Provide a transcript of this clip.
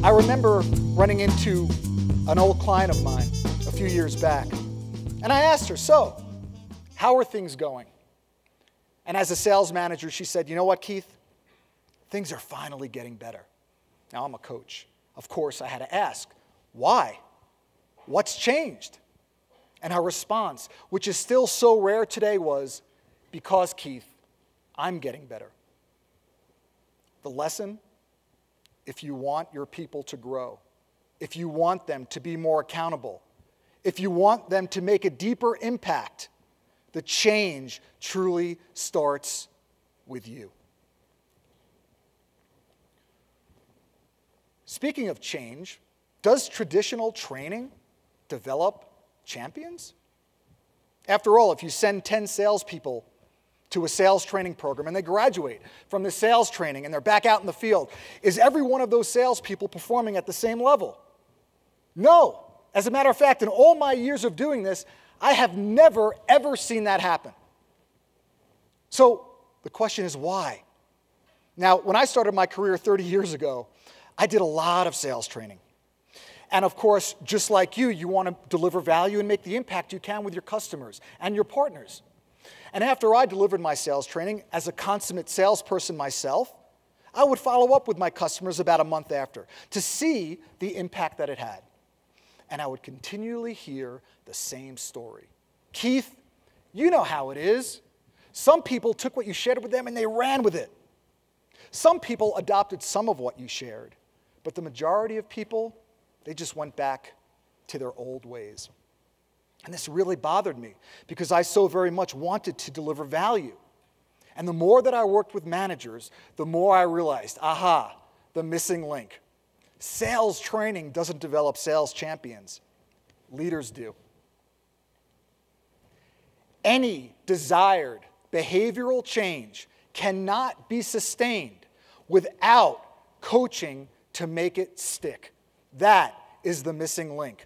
I remember running into an old client of mine a few years back, and I asked her, so, how are things going? And as a sales manager, she said, you know what, Keith? Things are finally getting better. Now, I'm a coach. Of course, I had to ask, why? What's changed? And her response, which is still so rare today, was, because, Keith, I'm getting better. The lesson, if you want your people to grow, if you want them to be more accountable, if you want them to make a deeper impact, the change truly starts with you. Speaking of change, does traditional training develop champions? After all, if you send 10 salespeople to a sales training program and they graduate from the sales training and they're back out in the field, is every one of those salespeople performing at the same level? No. As a matter of fact, in all my years of doing this, I have never, ever seen that happen. So the question is why? Now, when I started my career 30 years ago, I did a lot of sales training. And of course, just like you want to deliver value and make the impact you can with your customers and your partners. And after I delivered my sales training, as a consummate salesperson myself, I would follow up with my customers about a month after to see the impact that it had. And I would continually hear the same story. Keith, you know how it is. Some people took what you shared with them and they ran with it. Some people adopted some of what you shared, but the majority of people, they just went back to their old ways. And this really bothered me because I so very much wanted to deliver value. And the more that I worked with managers, the more I realized, aha, the missing link. Sales training doesn't develop sales champions. Leaders do. Any desired behavioral change cannot be sustained without coaching to make it stick. That is the missing link.